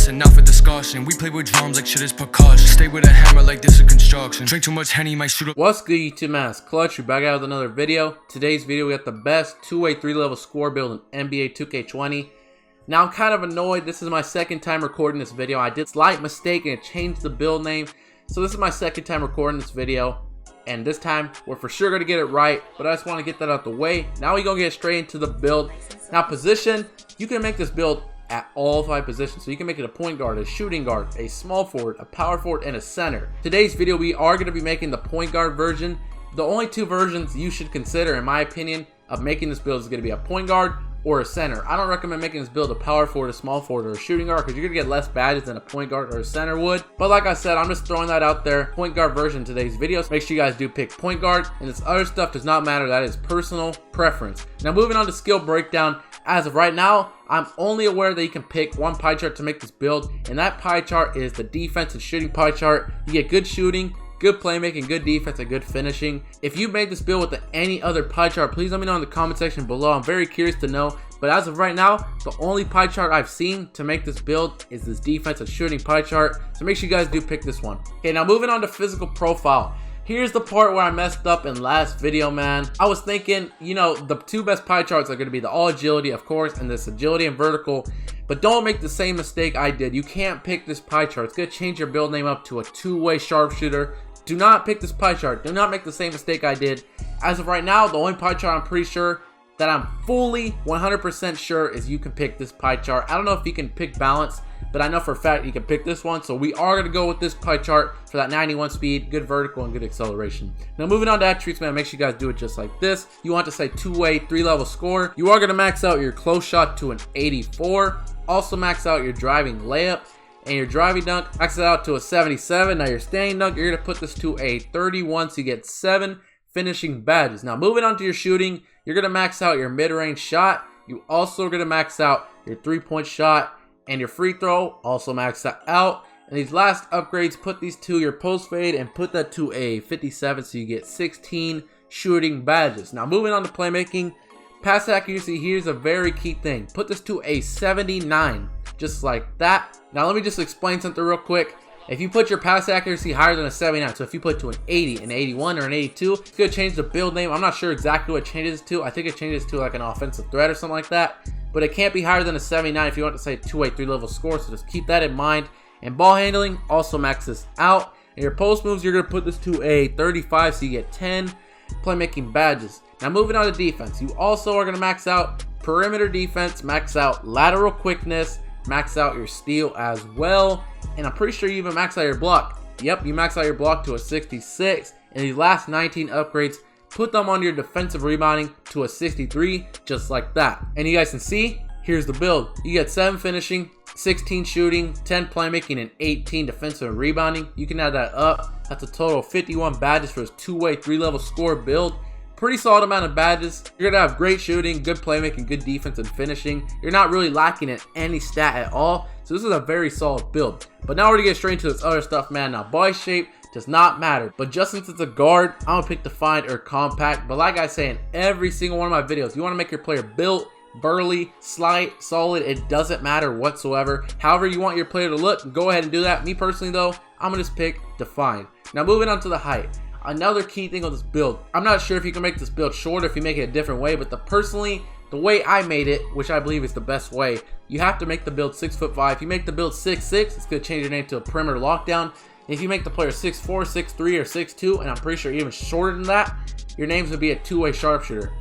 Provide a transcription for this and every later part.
lesson, not for discussion. We play with drums like shit is percussion. Stay with a hammer like this is construction. Drink too much Henny, might shoot up. What's good, YouTube, Mascot? We're back out with another video. Today's video, we got the best two-way 3-level score build in NBA 2K20. Now, I'm kind of annoyed. This is my second time recording this video. I did a slight mistake and changed the build name. So this is my second time recording this video. And this time, we're for sure going to get it right. But I just want to get that out the way. Now we're going to get straight into the build. Now, position, you can make this build at all 5 positions. So you can make it a point guard, a shooting guard, a small forward, a power forward, and a center. Today's video, we are going to be making the point guard version. The only 2 versions you should consider, in my opinion, of making this build is going to be a point guard or a center. I don't recommend making this build a power forward, a small forward, or a shooting guard because you're going to get less badges than a point guard or a center would. But like I said, I'm just throwing that out there. Point guard version today's videos. Make sure you guys do pick point guard, and this other stuff does not matter. That is personal preference. Now moving on to skill breakdown. As of right now, I'm only aware that you can pick one pie chart to make this build, and that pie chart is the defense and shooting pie chart. You get good shooting, good playmaking, good defense, and good finishing. If you made this build with any other pie chart, please let me know in the comment section below. I'm very curious to know. But as of right now, the only pie chart I've seen to make this build is this defense and shooting pie chart. So make sure you guys do pick this one. Okay, now moving on to physical profile. Here's the part where I messed up in last video, man. I was thinking, you know, the 2 best pie charts are going to be the all agility, of course, and this agility and vertical. But don't make the same mistake I did. You can't pick this pie chart. It's going to change your build name up to a 2-way sharpshooter. Do not pick this pie chart. Do not make the same mistake I did. As of right now, the only pie chart I'm pretty sure that I'm fully 100% sure is you can pick this pie chart. I don't know if you can pick balance, but I know for a fact you can pick this one. So we are going to go with this pie chart for that 91 speed, good vertical, and good acceleration. Now moving on to attributes, man, make sure you guys do it just like this. You want to say 2-way, 3-level score. You are going to max out your close shot to an 84. Also max out your driving layup. And your driving dunk, max it out to a 77. Now your standing dunk, you're going to put this to a 31, so you get 7 finishing badges. Now moving on to your shooting, you're going to max out your mid-range shot. You also are going to max out your 3-point shot and your free throw, also max that out. And these last upgrades, put these to your post fade and put that to a 57, so you get 16 shooting badges. Now moving on to playmaking, pass accuracy, here's a very key thing. Put this to a 79, just like that. Now let me just explain something real quick. If you put your pass accuracy higher than a 79, so if you put it to an 80, an 81, or an 82, it's going to change the build name. I'm not sure exactly what it changes to. I think it changes to like an offensive threat or something like that. But it can't be higher than a 79 if you want to say 2-way, 3-level score. So just keep that in mind. And ball handling, also max this out. And your post moves, you're going to put this to a 35, so you get 10 playmaking badges. Now moving on to defense, you also are going to max out perimeter defense, max out lateral quickness, max out your steal as well. And I'm pretty sure you even max out your block. Yep, you max out your block to a 66. And these last 19 upgrades, put them on your defensive rebounding to a 63, just like that. And you guys can see, here's the build. You get 7 finishing, 16 shooting, 10 playmaking, and 18 defensive and rebounding. You can add that up. That's a total of 51 badges for this 2-way, 3-level score build. Pretty solid amount of badges. You're going to have great shooting, good playmaking, good defense, and finishing. You're not really lacking in any stat at all. So this is a very solid build. But now we're going to get straight into this other stuff, man. Now, body shape does not matter. But just since it's a guard, I'm going to pick defined or compact. But like I say in every single one of my videos, you want to make your player built, burly, slight, solid. It doesn't matter whatsoever. However you want your player to look, go ahead and do that. Me personally, though, I'm going to just pick defined. Now, moving on to the height. Another key thing with this build, I'm not sure if you can make this build shorter if you make it a different way, but personally, the way I made it, which I believe is the best way, you have to make the build 6'5". If you make the build 6'6", it's going to change your name to a perimeter lockdown. And if you make the player 6'4", 6'3", or 6'2", and I'm pretty sure even shorter than that, your name's going to be a 2-way sharpshooter.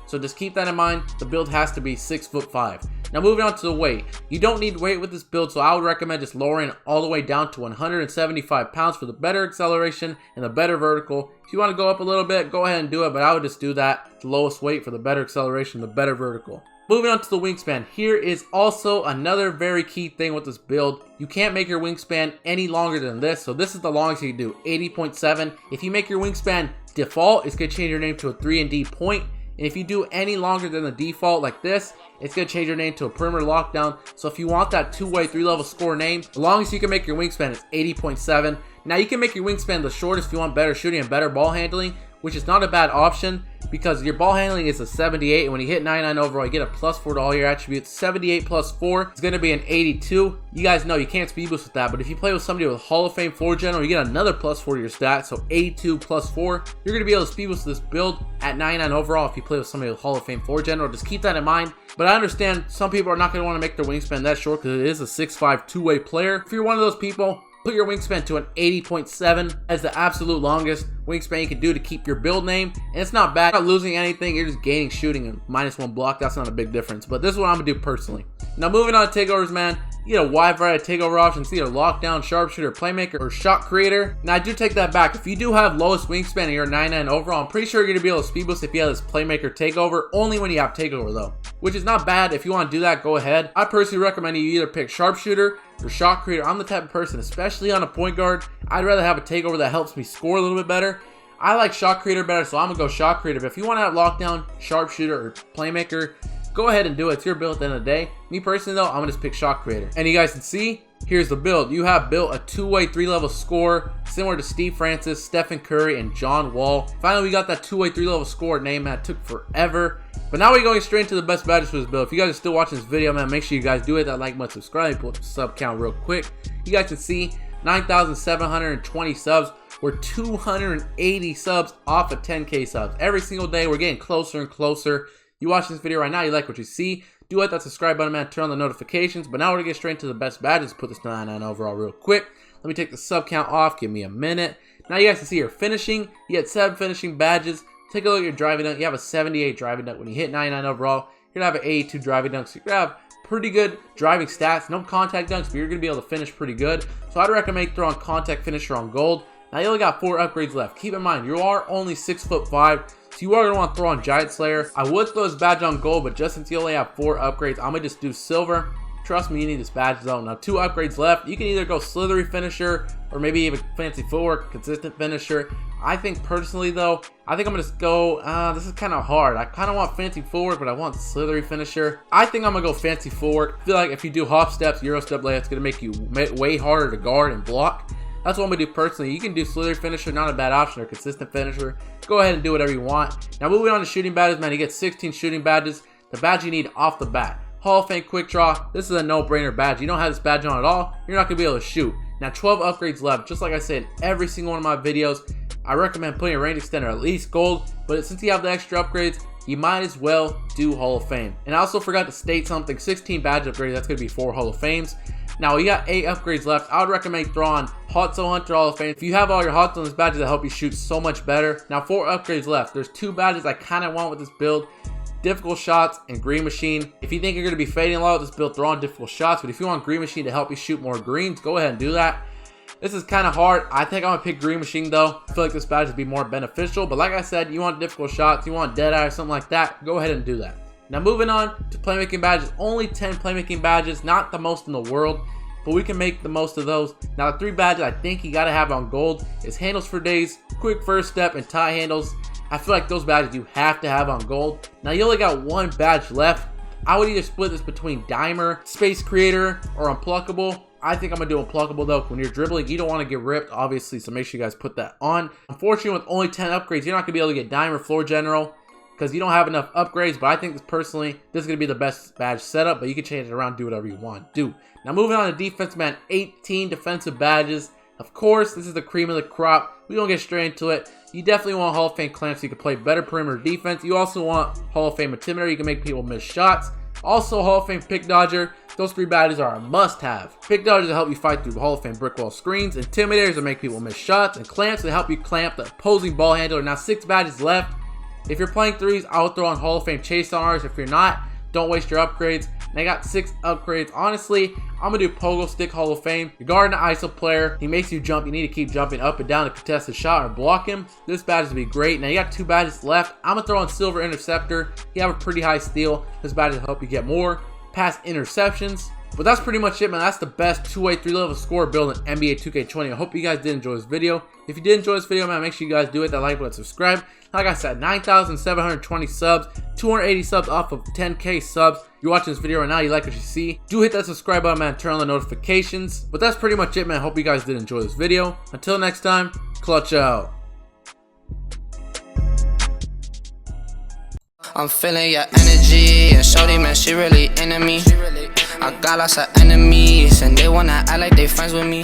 So just keep that in mind. The build has to be 6'5". Now moving on to the weight. You don't need weight with this build, so I would recommend just lowering it all the way down to 175 pounds for the better acceleration and the better vertical. If you want to go up a little bit, go ahead and do it, but I would just do that. The lowest weight for the better acceleration, the better vertical. Moving on to the wingspan. Here is also another very key thing with this build. You can't make your wingspan any longer than this. So this is the longest you can do, 80.7. If you make your wingspan default, it's going to change your name to a 3&D point. And if you do any longer than the default like this, it's going to change your name to a perimeter lockdown. So if you want that 2-way, 3-level score name, the longest you can make your wingspan is 80.7. Now you can make your wingspan the shortest if you want better shooting and better ball handling, which is not a bad option because your ball handling is a 78, and when you hit 99 overall, you get a +4 to all your attributes. 78 plus 4 is going to be an 82. You guys know you can't speed boost with that, but if you play with somebody with Hall of Fame floor general, you get another +4 to your stats, so 82 plus 4. You're going to be able to speed boost this build at 99 overall if you play with somebody with Hall of Fame floor general. Just keep that in mind. But I understand some people are not going to want to make their wingspan that short because it is a 6'5" two-way player. If you're one of those people, put your wingspan to an 80.7 as the absolute longest wingspan you can do to keep your build name. And it's not bad. You're not losing anything. You're just gaining shooting and -1 block. That's not a big difference. But this is what I'm going to do personally. Now moving on to takeovers, man. You get a wide variety of takeover options. Either lockdown, sharpshooter, playmaker, or shot creator. Now I do take that back. If you do have lowest wingspan and you're 99 overall, I'm pretty sure you're going to be able to speed boost if you have this playmaker takeover. Only when you have takeover though, which is not bad. If you want to do that, go ahead. I personally recommend you either pick sharpshooter or shot creator. I'm the type of person, especially on a point guard, I'd rather have a takeover that helps me score a little bit better. I like shot creator better, so I'm going to go shot creator. But if you want to have lockdown, sharpshooter, or playmaker, go ahead and do it. It's your build at the end of the day. Me personally though, I'm going to just pick shot creator. And you guys can see, here's the build. You have built a two-way 3-level score similar to Steve Francis, Stephen Curry, and John Wall. Finally, we got that two-way 3-level score name that took forever. But now we're going straight into the best badges for this build. If you guys are still watching this video, man, make sure you guys do it. That like button, subscribe, pull up the sub count real quick. You guys can see 9,720 subs. We're 280 subs off of 10K subs. Every single day, we're getting closer and closer. You watch this video right now, you like what you see, do hit that subscribe button, man, turn on the notifications. But now we're going to get straight into the best badges. Put this 99 overall real quick. Let me take the sub count off, give me a minute. Now you guys can see your finishing. You get 7 finishing badges. Take a look at your driving dunk. You have a 78 driving dunk. When you hit 99 overall, you're going to have an 82 driving dunk. So you're going to have pretty good driving stats. No contact dunks, but you're going to be able to finish pretty good. So I'd recommend throwing contact finisher on gold. Now you only got 4 upgrades left. Keep in mind, you are only 6'5", so you are going to want to throw on Giant Slayer. I would throw this badge on gold, but just since you only have 4 upgrades, I'm going to just do silver. Trust me, you need this badge though. Now 2 upgrades left. You can either go slithery finisher or maybe even fancy footwork, consistent finisher. I think personally though, I think I'm going to go, this is kind of hard. I kind of want fancy footwork, but I want slithery finisher. I think I'm going to go fancy footwork. I feel like if you do hop steps, Euro step layup, it's going to make you way harder to guard and block. That's what I'm going to do personally. You can do slithery finisher, not a bad option, or consistent finisher. Go ahead and do whatever you want. Now moving on to shooting badges, man, you get 16 shooting badges. The badge you need off the bat. Hall of Fame quick draw. This is a no-brainer badge. You don't have this badge on at all, you're not going to be able to shoot. Now 12 upgrades left. Just like I said in every single one of my videos, I recommend putting a range extender at least gold. But since you have the extra upgrades, you might as well do Hall of Fame. And I also forgot to state something. 16 badge upgrades, that's going to be 4 Hall of Fames. Now you got 8 upgrades left. I would recommend throwing Hot Zone Hunter Hall of Fame. If you have all your Hot Zones badges that help you shoot so much better. Now 4 upgrades left. There's 2 badges I kind of want with this build. Difficult shots and green machine. If you think you're going to be fading a lot with this build, throw on difficult shots. But if you want green machine to help you shoot more greens, go ahead and do that. This is kind of hard. I think I'm going to pick green machine though. I feel like this badge would be more beneficial. But like I said, you want difficult shots, you want dead eye or something like that, go ahead and do that. Now moving on to playmaking badges. Only 10 playmaking badges, not the most in the world, but we can make the most of those. Now the 3 badges I think you got to have on gold is handles for days, quick first step, and tie handles. I feel like those badges you have to have on gold. Now you only got 1 badge left. I would either split this between Dimer, Space Creator, or Unpluckable. I think I'm going to do Unpluckable though. When you're dribbling, you don't want to get ripped, obviously, so make sure you guys put that on. Unfortunately, with only 10 upgrades, you're not going to be able to get Dimer Floor General because you don't have enough upgrades, but I think this personally, this is going to be the best badge setup, but you can change it around, do whatever you want to do. Now moving on to defense, man, 18 defensive badges. Of course, this is the cream of the crop. We're going to get straight into it. You definitely want Hall of Fame Clamp so you can play better perimeter defense. You also want Hall of Fame Intimidator. You can make people miss shots. Also, Hall of Fame Pick Dodger. Those 3 badges are a must-have. Pick Dodgers will help you fight through Hall of Fame brick wall screens. Intimidators will make people miss shots. And Clamps will help you clamp the opposing ball handler. Now 6 badges left. If you're playing 3s, I would throw on Hall of Fame Chase Down artists. If you're not, don't waste your upgrades. And I got 6 upgrades. Honestly, I'm going to do Pogo Stick Hall of Fame. You're guarding an ISO player. He makes you jump. You need to keep jumping up and down to contest the shot or block him. This badge would be great. Now you got 2 badges left. I'm going to throw on Silver Interceptor. You have a pretty high steal. This badge will help you get more pass interceptions. But that's pretty much it, man. That's the best 2-way 3-level score build in NBA 2K20. I hope you guys did enjoy this video. If you did enjoy this video, man, make sure you guys do hit that like button, subscribe. Like I said, 9,720 subs, 280 subs off of 10K subs. You're watching this video right now, you like what you see. Do hit that subscribe button, man, turn on the notifications. But that's pretty much it, man. I hope you guys did enjoy this video. Until next time, clutch out. I'm feeling your energy, and shorty, man, she really into me. I got lots of enemies, and they wanna act like they friends with me.